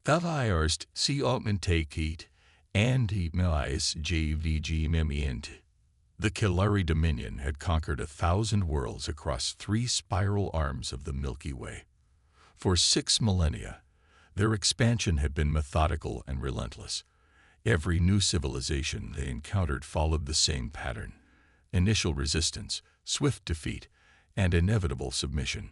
Verweierst sie augmentate and emilize JVG mimiant. The Kilari Dominion had conquered 1,000 worlds across 3 spiral arms of the Milky Way. For 6 millennia, their expansion had been methodical and relentless. Every new civilization they encountered followed the same pattern: initial resistance, swift defeat, and inevitable submission.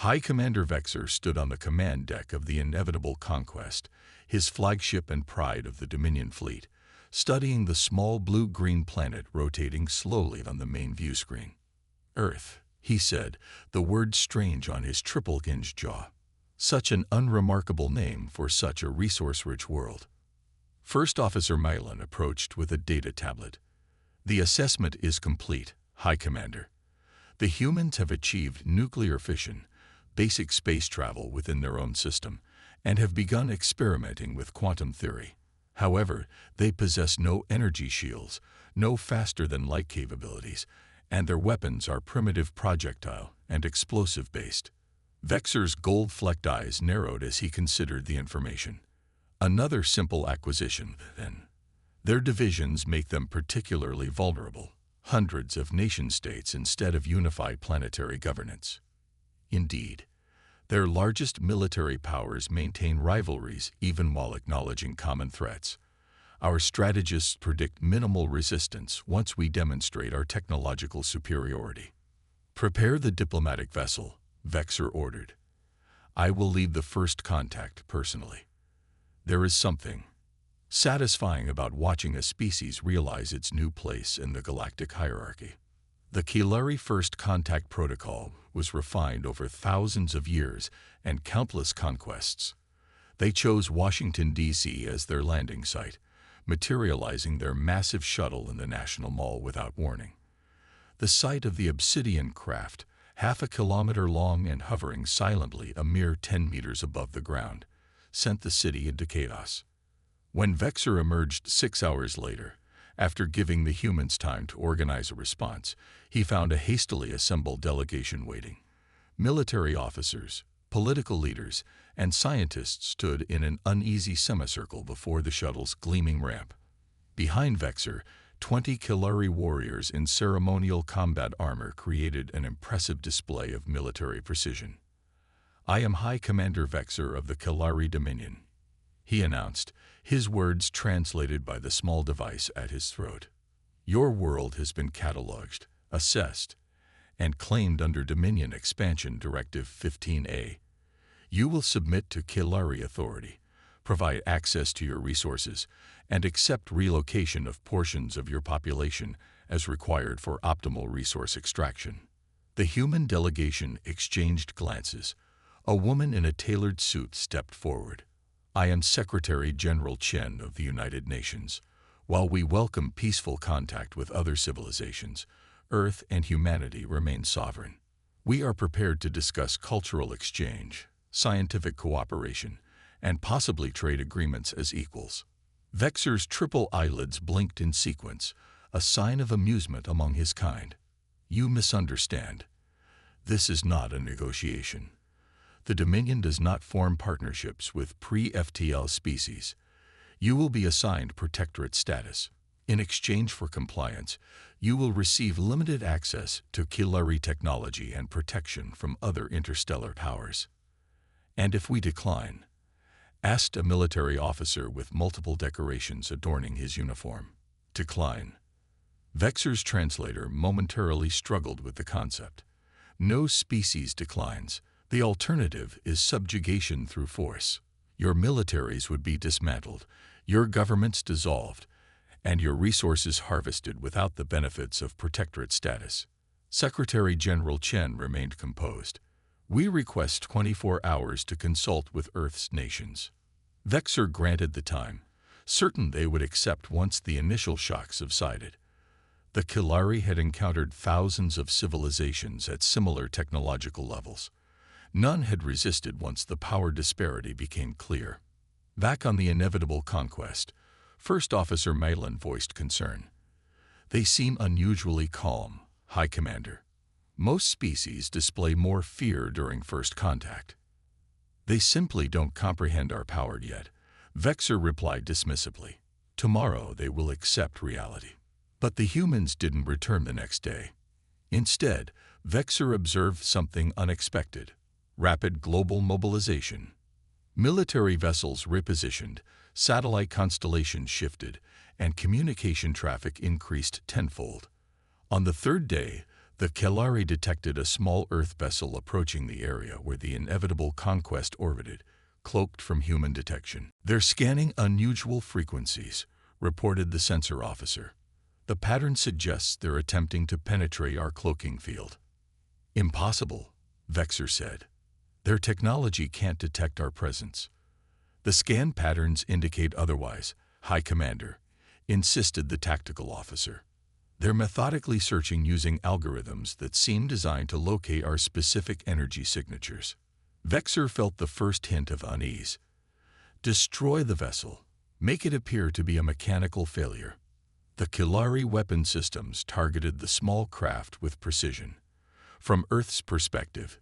High Commander Vexer stood on the command deck of the inevitable conquest, his flagship and pride of the Dominion fleet, studying the small blue-green planet rotating slowly on the main view screen. Earth, he said, the word strange on his triple-hinged jaw. Such an unremarkable name for such a resource-rich world. First Officer Mylan approached with a data tablet. The assessment is complete, High Commander. The humans have achieved nuclear fission, basic space travel within their own system, and have begun experimenting with quantum theory. However, they possess no energy shields, no faster-than-light capabilities, and their weapons are primitive projectile and explosive-based. Vexer's gold-flecked eyes narrowed as he considered the information. Another simple acquisition, then. Their divisions make them particularly vulnerable. Hundreds of nation-states instead of unified planetary governance. Indeed, their largest military powers maintain rivalries even while acknowledging common threats. Our strategists predict minimal resistance once we demonstrate our technological superiority. Prepare the diplomatic vessel, Vexer ordered. I will lead the first contact personally. There is something satisfying about watching a species realize its new place in the galactic hierarchy. The Kilari First Contact Protocol was refined over thousands of years and countless conquests. They chose Washington, D.C. as their landing site, materializing their massive shuttle in the National Mall without warning. The sight of the obsidian craft, half a kilometer long and hovering silently a mere 10 meters above the ground, sent the city into chaos. When Vexer emerged 6 hours later, after giving the humans time to organize a response, he found a hastily assembled delegation waiting. Military officers, political leaders, and scientists stood in an uneasy semicircle before the shuttle's gleaming ramp. Behind Vexer, 20 Kilari warriors in ceremonial combat armor created an impressive display of military precision. I am High Commander Vexer of the Kilari Dominion, he announced, his words translated by the small device at his throat. Your world has been cataloged, assessed, and claimed under Dominion Expansion Directive 15A. You will submit to Kilari authority, provide access to your resources, and accept relocation of portions of your population as required for optimal resource extraction. The human delegation exchanged glances. A woman in a tailored suit stepped forward. I am Secretary General Chen of the United Nations. While we welcome peaceful contact with other civilizations, Earth and humanity remain sovereign. We are prepared to discuss cultural exchange, scientific cooperation, and possibly trade agreements as equals. Vexer's triple eyelids blinked in sequence, a sign of amusement among his kind. You misunderstand. This is not a negotiation. The Dominion does not form partnerships with pre-FTL species. You will be assigned protectorate status. In exchange for compliance, you will receive limited access to Kilari technology and protection from other interstellar powers. And if we decline? Asked a military officer with multiple decorations adorning his uniform. Decline. Vexer's translator momentarily struggled with the concept. No species declines. The alternative is subjugation through force. Your militaries would be dismantled, your governments dissolved, and your resources harvested without the benefits of protectorate status. Secretary General Chen remained composed. We request 24 hours to consult with Earth's nations. Vexer granted the time, certain they would accept once the initial shock subsided. The Kilari had encountered thousands of civilizations at similar technological levels. None had resisted once the power disparity became clear. Back on the inevitable conquest, First Officer Mylan voiced concern. They seem unusually calm, High Commander. Most species display more fear during first contact. They simply don't comprehend our power yet, Vexor replied dismissively. Tomorrow they will accept reality. But the humans didn't return the next day. Instead, Vexor observed something unexpected: rapid global mobilization. Military vessels repositioned, satellite constellations shifted, and communication traffic increased tenfold. On the third day, the Kelari detected a small Earth vessel approaching the area where the inevitable conquest orbited, cloaked from human detection. "They're scanning unusual frequencies," reported the sensor officer. "The pattern suggests they're attempting to penetrate our cloaking field." "Impossible," Vexor said. "Their technology can't detect our presence." "The scan patterns indicate otherwise, High Commander," insisted the tactical officer. "They're methodically searching using algorithms that seem designed to locate our specific energy signatures." Vexor felt the first hint of unease. "Destroy the vessel. Make it appear to be a mechanical failure." The Kelari weapon systems targeted the small craft with precision. From Earth's perspective,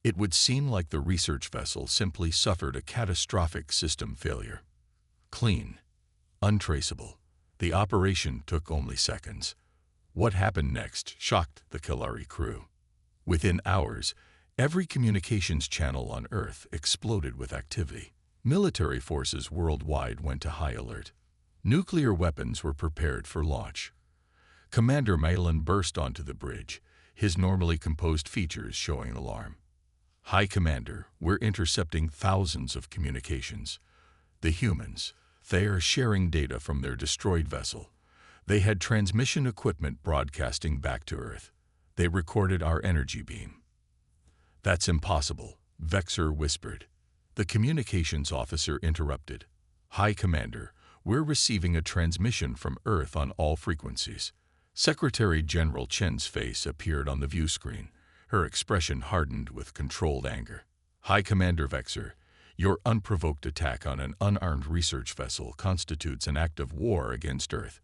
it would seem like the research vessel simply suffered a catastrophic system failure. Clean, untraceable, the operation took only seconds. What happened next shocked the Kelari crew. Within hours, every communications channel on Earth exploded with activity. Military forces worldwide went to high alert. Nuclear weapons were prepared for launch. Commander Malin burst onto the bridge, his normally composed features showing alarm. "High Commander, we're intercepting thousands of communications. The humans, they are sharing data from their destroyed vessel. They had transmission equipment broadcasting back to Earth. They recorded our energy beam." "That's impossible," Vexor whispered. The communications officer interrupted. "High Commander, we're receiving a transmission from Earth on all frequencies." Secretary General Chen's face appeared on the view screen. Her expression hardened with controlled anger. "High Commander Vexor, your unprovoked attack on an unarmed research vessel constitutes an act of war against Earth.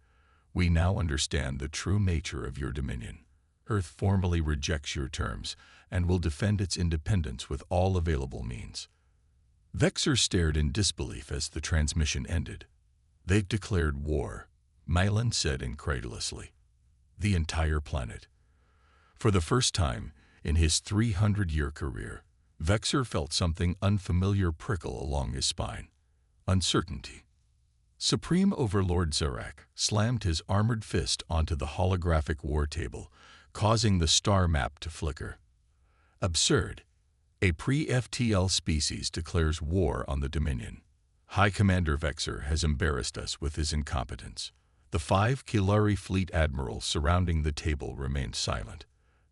We now understand the true nature of your dominion. Earth formally rejects your terms and will defend its independence with all available means." Vexor stared in disbelief as the transmission ended. "They've declared war," Malin said incredulously. "The entire planet." For the first time in his 300-year career, Vexor felt something unfamiliar prickle along his spine. Uncertainty. Supreme Overlord Zarak slammed his armored fist onto the holographic war table, causing the star map to flicker. "Absurd. A pre-FTL species declares war on the Dominion. High Commander Vexor has embarrassed us with his incompetence." The 5 Kelari fleet admirals surrounding the table remained silent.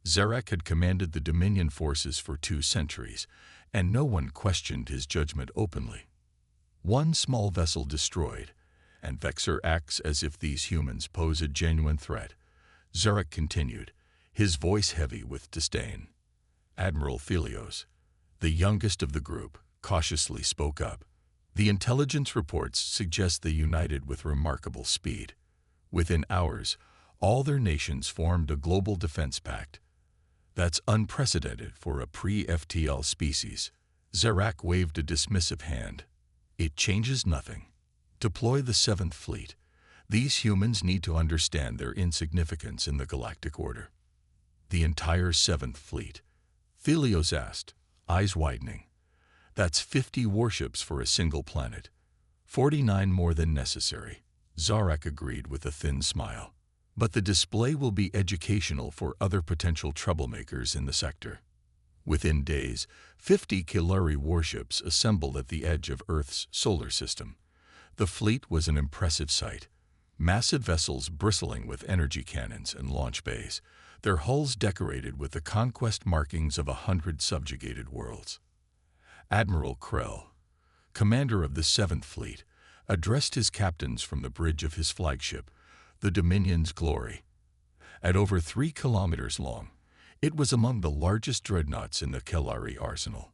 Zarak had commanded the Dominion forces for 2 centuries, and no one questioned his judgment openly. One small vessel destroyed, and Vexor acts as if these humans pose a genuine threat. Zarak continued, his voice heavy with disdain. Admiral Thelios, the youngest of the group, cautiously spoke up. "The intelligence reports suggest they united with remarkable speed. Within hours, all their nations formed a global defense pact. That's unprecedented for a pre-FTL species." Zarak waved a dismissive hand. "It changes nothing. Deploy the 7th Fleet. These humans need to understand their insignificance in the galactic order." "The entire 7th Fleet?" Thelios asked, eyes widening. "That's 50 warships for a single planet. 49 more than necessary." Zarak agreed with a thin smile. "But the display will be educational for other potential troublemakers in the sector." Within days, 50 Kelari warships assembled at the edge of Earth's solar system. The fleet was an impressive sight. Massive vessels bristling with energy cannons and launch bays, their hulls decorated with the conquest markings of 100 subjugated worlds. Admiral Krell, commander of the 7th Fleet, addressed his captains from the bridge of his flagship, the Dominion's Glory. At over 3 kilometers long, it was among the largest dreadnoughts in the Kelari arsenal.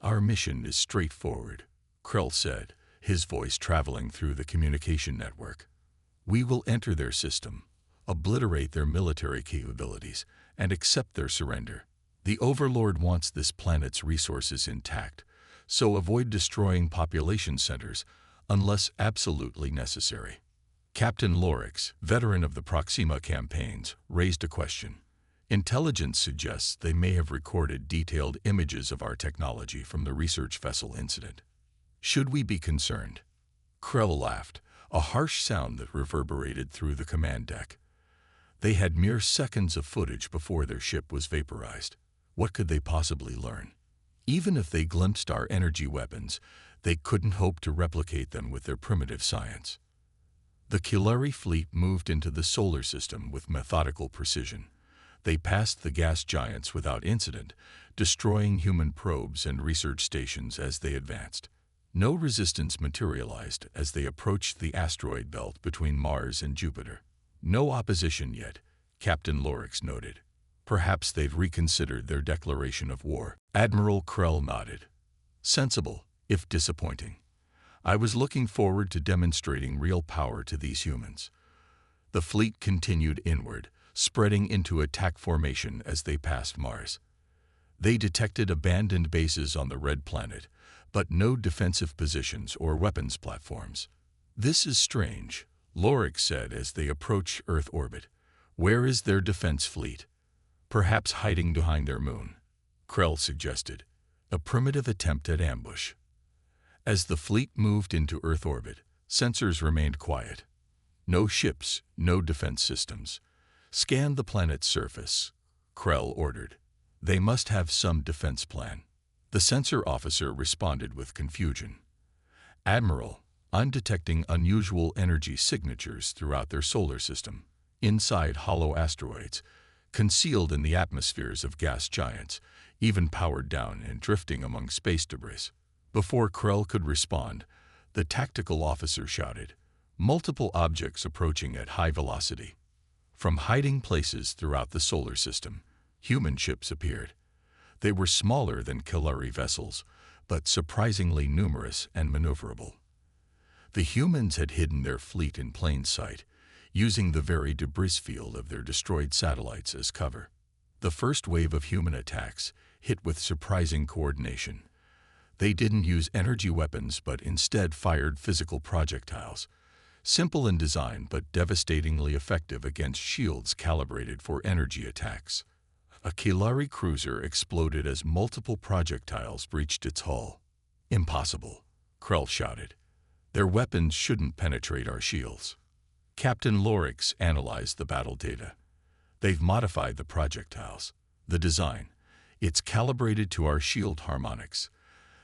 "Our mission is straightforward," Krell said, his voice traveling through the communication network. "We will enter their system, obliterate their military capabilities, and accept their surrender. The Overlord wants this planet's resources intact, so avoid destroying population centers unless absolutely necessary. Captain Lorix, veteran of the Proxima campaigns, raised a question. Intelligence suggests they may have recorded detailed images of our technology from the research vessel incident. Should we be concerned? Krell laughed, a harsh sound that reverberated through the command deck. They had mere seconds of footage before their ship was vaporized. What could they possibly learn? Even if they glimpsed our energy weapons, they couldn't hope to replicate them with their primitive science. The Kilari fleet moved into the solar system with methodical precision. They passed the gas giants without incident, destroying human probes and research stations as they advanced. No resistance materialized as they approached the asteroid belt between Mars and Jupiter. No opposition yet, Captain Lorix noted. Perhaps they've reconsidered their declaration of war. Admiral Krell nodded. Sensible, if disappointing. I was looking forward to demonstrating real power to these humans. The fleet continued inward, spreading into attack formation as they passed Mars. They detected abandoned bases on the Red Planet, but no defensive positions or weapons platforms. This is strange, Lorix said as they approached Earth orbit. Where is their defense fleet? Perhaps hiding behind their moon, Krell suggested. A primitive attempt at ambush. As the fleet moved into Earth orbit, sensors remained quiet. No ships, no defense systems. Scan the planet's surface, Krell ordered. They must have some defense plan. The sensor officer responded with confusion. Admiral, I'm detecting unusual energy signatures throughout their solar system, inside hollow asteroids, concealed in the atmospheres of gas giants, even powered down and drifting among space debris. Before Krell could respond, the tactical officer shouted, multiple objects approaching at high velocity. From hiding places throughout the solar system, human ships appeared. They were smaller than Kilari vessels, but surprisingly numerous and maneuverable. The humans had hidden their fleet in plain sight, using the very debris field of their destroyed satellites as cover. The first wave of human attacks hit with surprising coordination. They didn't use energy weapons but instead fired physical projectiles, simple in design but devastatingly effective against shields calibrated for energy attacks. A Kilari cruiser exploded as multiple projectiles breached its hull. Impossible, Krell shouted. Their weapons shouldn't penetrate our shields. Captain Lorix analyzed the battle data. They've modified the projectiles. The design. It's calibrated to our shield harmonics.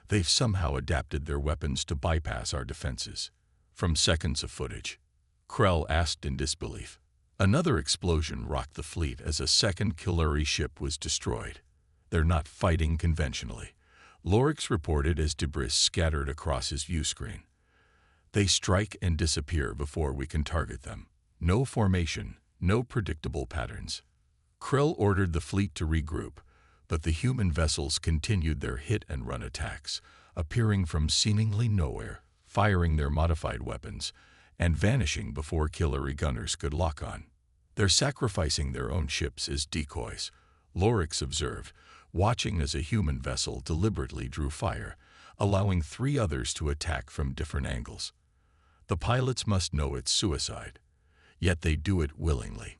They've somehow adapted their weapons to bypass our defenses. From seconds of footage, Krell asked in disbelief. Another explosion rocked the fleet as a second Kilari ship was destroyed. They're not fighting conventionally, Lorix reported as debris scattered across his view screen. They strike and disappear before we can target them. No formation, no predictable patterns. Krell ordered the fleet to regroup, but the human vessels continued their hit-and-run attacks, appearing from seemingly nowhere, firing their modified weapons, and vanishing before Kilari gunners could lock on. They're sacrificing their own ships as decoys, Lorix observed, watching as a human vessel deliberately drew fire, allowing 3 others to attack from different angles. The pilots must know it's suicide, yet they do it willingly.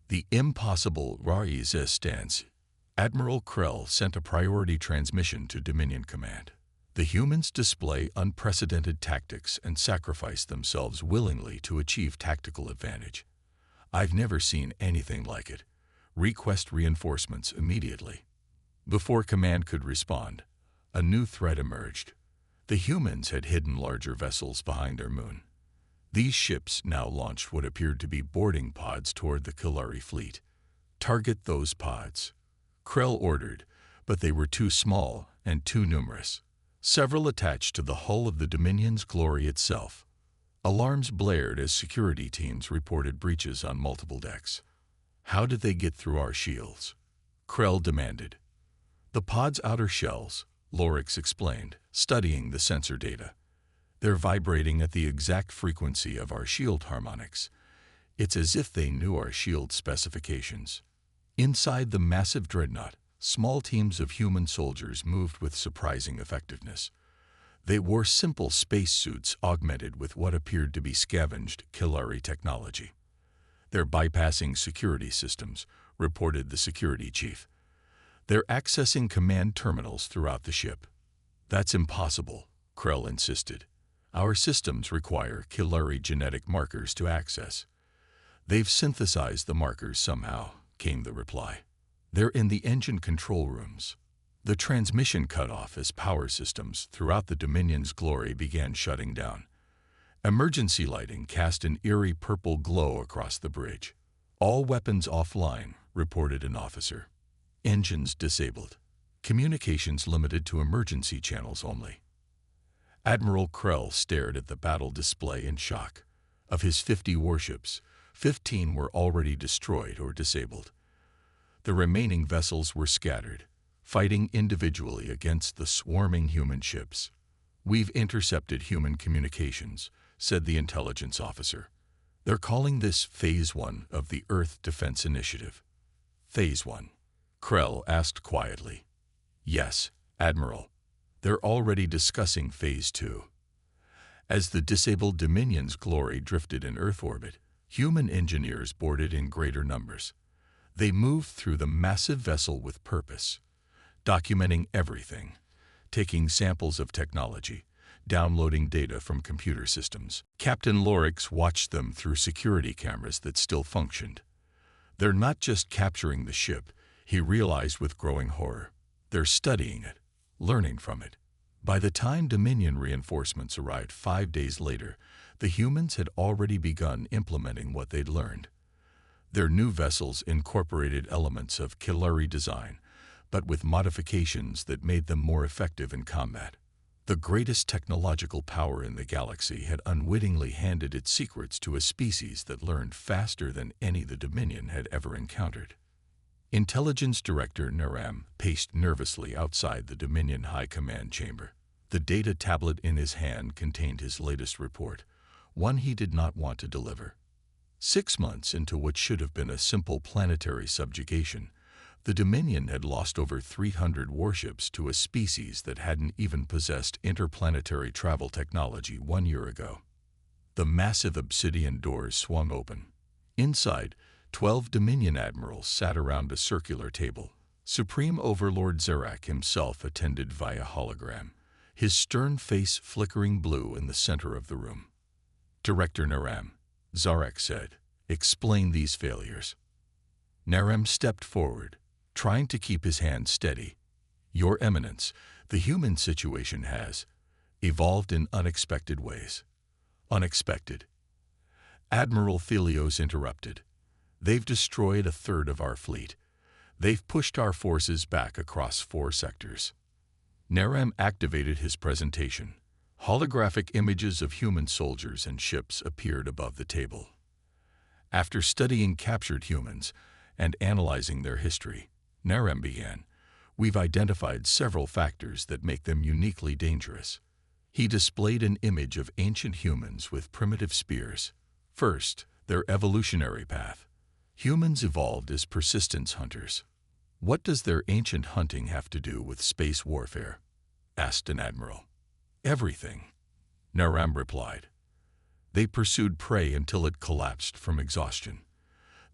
The impossible resistance. Admiral Krell sent a priority transmission to Dominion Command. The humans display unprecedented tactics and sacrifice themselves willingly to achieve tactical advantage. I've never seen anything like it. Request reinforcements immediately. Before Command could respond, a new threat emerged. The humans had hidden larger vessels behind their moon. These ships now launched what appeared to be boarding pods toward the Kilari fleet. Target those pods, Krell ordered, but they were too small and too numerous. Several attached to the hull of the Dominion's glory itself. Alarms blared as security teams reported breaches on multiple decks. How did they get through our shields? Krell demanded. The pod's outer shells, Lorix explained, studying the sensor data. They're vibrating at the exact frequency of our shield harmonics. It's as if they knew our shield specifications. Inside the massive dreadnought, Small teams of human soldiers moved with surprising effectiveness. They wore simple spacesuits augmented with what appeared to be scavenged Killari technology. "They're bypassing security systems," reported the security chief. "They're accessing command terminals throughout the ship." "That's impossible," Krell insisted. "Our systems require Killari genetic markers to access." "They've synthesized the markers somehow," came the reply. "They're in the engine control rooms." The transmission cut off as power systems throughout the Dominion's glory began shutting down. Emergency lighting cast an eerie purple glow across the bridge. "All weapons offline," reported an officer. "Engines disabled. Communications limited to emergency channels only." Admiral Krell stared at the battle display in shock. Of his 50 warships, 15 were already destroyed or disabled. The remaining vessels were scattered, fighting individually against the swarming human ships. "We've intercepted human communications," said the intelligence officer. "They're calling this Phase 1 of the Earth Defense Initiative." "Phase 1?" Krell asked quietly. "Yes, Admiral. They're already discussing Phase 2. As the disabled Dominion's glory drifted in Earth orbit, human engineers boarded in greater numbers. They moved through the massive vessel with purpose, documenting everything, taking samples of technology, downloading data from computer systems. Captain Lorix watched them through security cameras that still functioned. "They're not just capturing the ship," he realized with growing horror. "They're studying it, learning from it." By the time Dominion reinforcements arrived 5 days later, the humans had already begun implementing what they'd learned. Their new vessels incorporated elements of Killari design, but with modifications that made them more effective in combat. The greatest technological power in the galaxy had unwittingly handed its secrets to a species that learned faster than any the Dominion had ever encountered. Intelligence Director Naram paced nervously outside the Dominion High Command chamber. The data tablet in his hand contained his latest report, one he did not want to deliver. 6 months into what should have been a simple planetary subjugation, the Dominion had lost over 300 warships to a species that hadn't even possessed interplanetary travel technology 1 year ago. The massive obsidian doors swung open. Inside, 12 Dominion admirals sat around a circular table. Supreme Overlord Zarak himself attended via hologram, his stern face flickering blue in the center of the room. "Director Naram," Zarak said, "explain these failures." Naram stepped forward, trying to keep his hand steady. "Your Eminence, the human situation has evolved in unexpected ways." "Unexpected?" Admiral Thelios interrupted. "They've destroyed a third of our fleet. They've pushed our forces back across 4 sectors." Naram activated his presentation. Holographic images of human soldiers and ships appeared above the table. After studying captured humans and analyzing their history, Naram began, "We've identified several factors that make them uniquely dangerous." He displayed an image of ancient humans with primitive spears. First, their evolutionary path. Humans evolved as persistence hunters. "What does their ancient hunting have to do with space warfare?" asked an admiral. "Everything," Naram replied. "They pursued prey until it collapsed from exhaustion.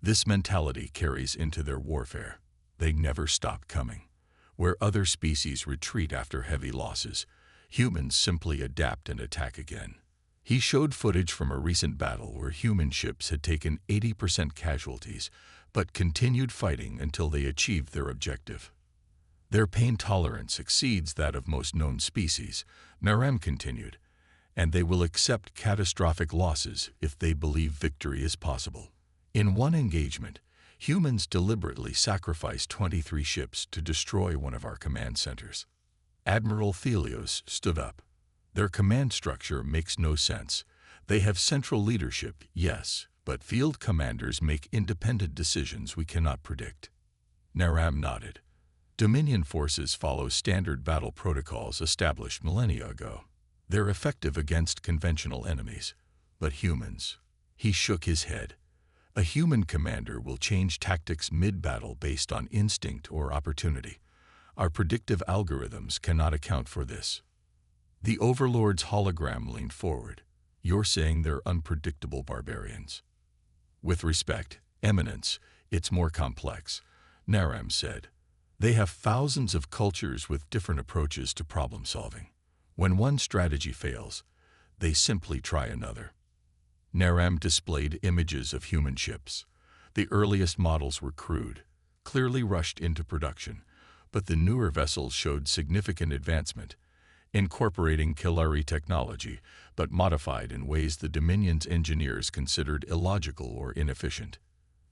This mentality carries into their warfare. They never stop coming. Where other species retreat after heavy losses, humans simply adapt and attack again." He showed footage from a recent battle where human ships had taken 80% casualties, but continued fighting until they achieved their objective. "Their pain tolerance exceeds that of most known species," Naram continued, "and they will accept catastrophic losses if they believe victory is possible." In one engagement, humans deliberately sacrificed 23 ships to destroy one of our command centers. Admiral Thelios stood up. "Their command structure makes no sense. They have central leadership, yes, but field commanders make independent decisions we cannot predict." Naram nodded. "Dominion forces follow standard battle protocols established millennia ago. They're effective against conventional enemies, but humans..." He shook his head. "A human commander will change tactics mid-battle based on instinct or opportunity. Our predictive algorithms cannot account for this. The Overlord's hologram leaned forward. You're saying they're unpredictable barbarians. With respect, Eminence, it's more complex, Naram said. They have thousands of cultures with different approaches to problem solving. When one strategy fails, they simply try another. Naram displayed images of human ships. The earliest models were crude, clearly rushed into production, but the newer vessels showed significant advancement, incorporating Kilari technology, but modified in ways the Dominion's engineers considered illogical or inefficient.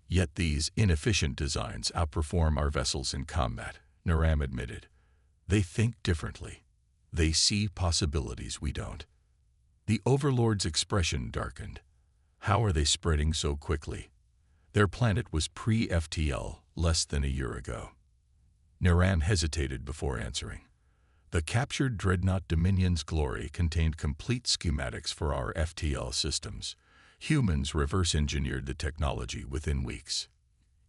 Yet these inefficient designs outperform our vessels in combat, Naram admitted. They think differently. They see possibilities we don't. The Overlord's expression darkened. How are they spreading so quickly? Their planet was pre-FTL less than a year ago. Naram hesitated before answering. The captured Dreadnought Dominion's glory contained complete schematics for our FTL systems. Humans reverse-engineered the technology within weeks.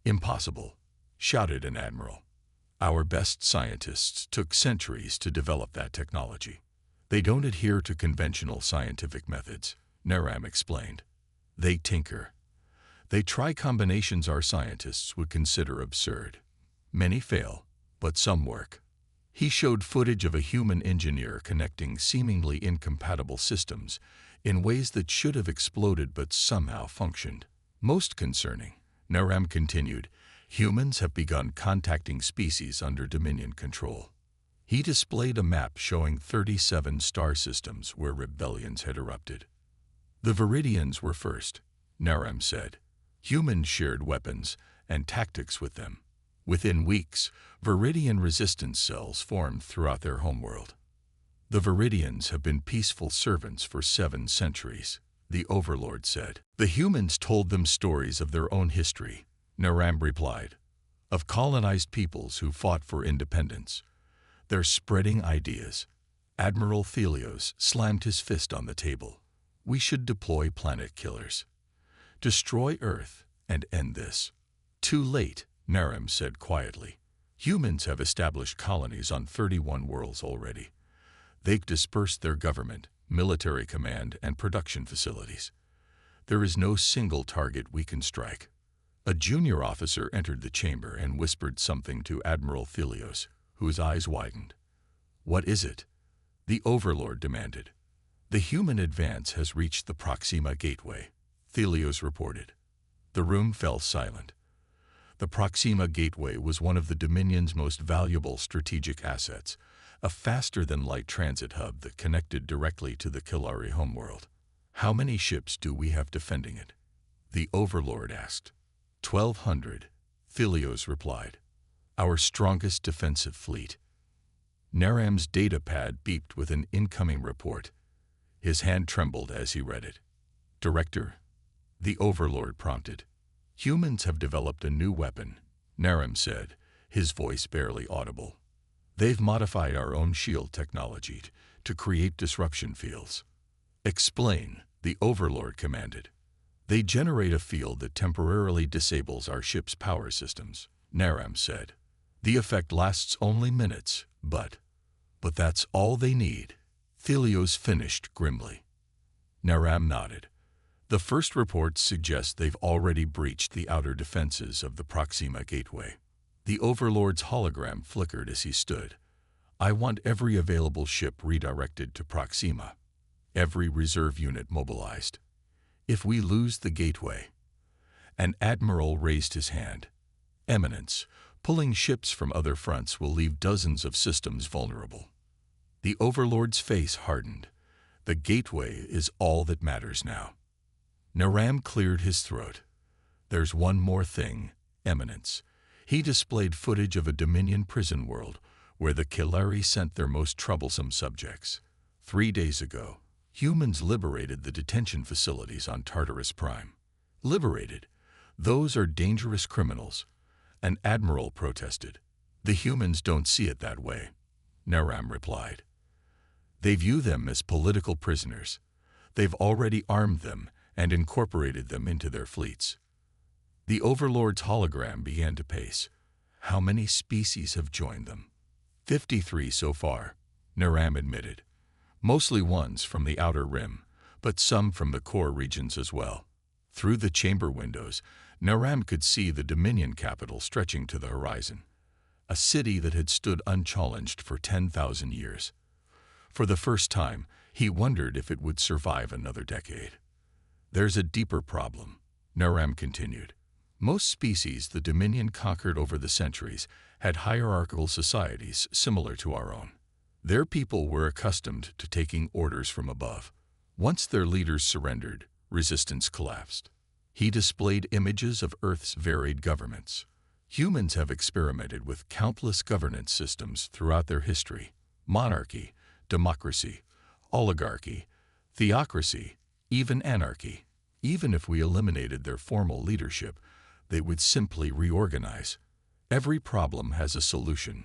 Impossible, shouted an admiral. Our best scientists took centuries to develop that technology. They don't adhere to conventional scientific methods, Naram explained. They tinker. They try combinations our scientists would consider absurd. Many fail, but some work. He showed footage of a human engineer connecting seemingly incompatible systems in ways that should have exploded but somehow functioned. Most concerning, Naram continued, humans have begun contacting species under Dominion control. He displayed a map showing 37 star systems where rebellions had erupted. The Viridians were first, Naram said. Humans shared weapons and tactics with them. Within weeks, Viridian resistance cells formed throughout their homeworld. The Viridians have been peaceful servants for 7 centuries, the Overlord said. The humans told them stories of their own history, Naram replied, of colonized peoples who fought for independence. They're spreading ideas. Admiral Thelios slammed his fist on the table. We should deploy planet killers. Destroy Earth and end this. Too late, Naram said quietly. Humans have established colonies on 31 worlds already. They've dispersed their government, military command, and production facilities. There is no single target we can strike. A junior officer entered the chamber and whispered something to Admiral Thelios, whose eyes widened. What is it? The Overlord demanded. The human advance has reached the Proxima Gateway, Thelios reported. The room fell silent. The Proxima Gateway was one of the Dominion's most valuable strategic assets, a faster-than-light transit hub that connected directly to the Kilari homeworld. How many ships do we have defending it? The Overlord asked. 1,200, Thelios replied. Our strongest defensive fleet. Naram's data pad beeped with an incoming report. His hand trembled as he read it. Director, the Overlord prompted. Humans have developed a new weapon, Naram said, his voice barely audible. They've modified our own shield technology to create disruption fields. Explain, the Overlord commanded. They generate a field that temporarily disables our ship's power systems, Naram said. The effect lasts only minutes, but that's all they need, Thelios finished grimly. Naram nodded. The first reports suggest they've already breached the outer defenses of the Proxima Gateway. The Overlord's hologram flickered as he stood. I want every available ship redirected to Proxima. Every reserve unit mobilized. If we lose the gateway. An admiral raised his hand. Eminence, pulling ships from other fronts will leave dozens of systems vulnerable. The Overlord's face hardened. The gateway is all that matters now. Naram cleared his throat. There's one more thing, Eminence. He displayed footage of a Dominion prison world where the Kilari sent their most troublesome subjects. 3 days ago, humans liberated the detention facilities on Tartarus Prime. Liberated? Those are dangerous criminals. An admiral protested. The humans don't see it that way, Naram replied. They view them as political prisoners. They've already armed them and incorporated them into their fleets. The Overlord's hologram began to pace. How many species have joined them? 53 so far, Naram admitted. Mostly ones from the outer rim, but some from the core regions as well. Through the chamber windows, Naram could see the Dominion capital stretching to the horizon, a city that had stood unchallenged for 10,000 years. For the first time, he wondered if it would survive another decade. There's a deeper problem, Naram continued. Most species the Dominion conquered over the centuries had hierarchical societies similar to our own. Their people were accustomed to taking orders from above. Once their leaders surrendered, resistance collapsed. He displayed images of Earth's varied governments. Humans have experimented with countless governance systems throughout their history: monarchy, democracy, oligarchy, theocracy, even anarchy. Even if we eliminated their formal leadership, they would simply reorganize. Every problem has a solution,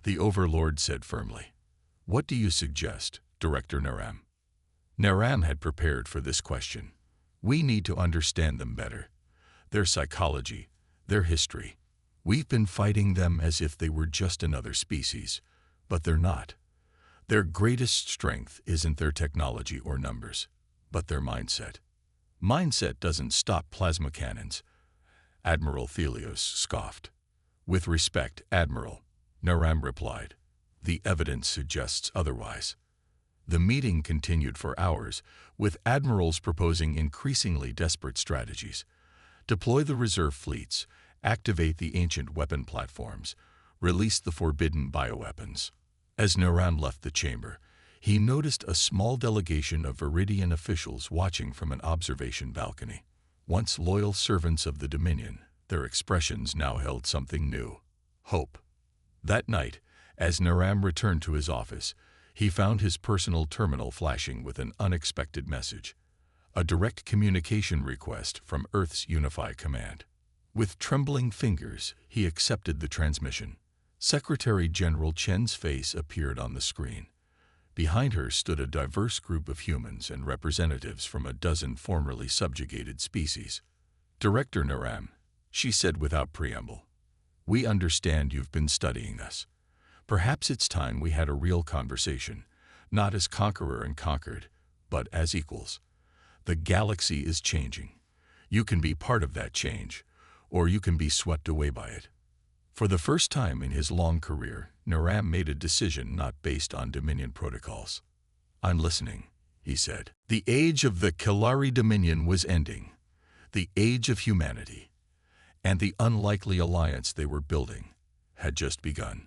the Overlord said firmly. What do you suggest, Director Naram? Naram had prepared for this question. We need to understand them better. Their psychology, their history. We've been fighting them as if they were just another species, but they're not. Their greatest strength isn't their technology or numbers, but their mindset. Mindset doesn't stop plasma cannons, Admiral Thelios scoffed. With respect, Admiral, Naram replied. The evidence suggests otherwise. The meeting continued for hours, with admirals proposing increasingly desperate strategies. Deploy the reserve fleets, activate the ancient weapon platforms, release the forbidden bioweapons. As Naram left the chamber, he noticed a small delegation of Viridian officials watching from an observation balcony. Once loyal servants of the Dominion, their expressions now held something new: hope. That night, as Naram returned to his office, he found his personal terminal flashing with an unexpected message: a direct communication request from Earth's Unify Command. With trembling fingers, he accepted the transmission. Secretary General Chen's face appeared on the screen. Behind her stood a diverse group of humans and representatives from a dozen formerly subjugated species. Director Naram, she said without preamble, we understand you've been studying us. Perhaps it's time we had a real conversation, not as conqueror and conquered, but as equals. The galaxy is changing. You can be part of that change, or you can be swept away by it. For the first time in his long career, Naram made a decision not based on Dominion protocols. I'm listening, he said. The age of the Kalari Dominion was ending, the age of humanity, and the unlikely alliance they were building had just begun.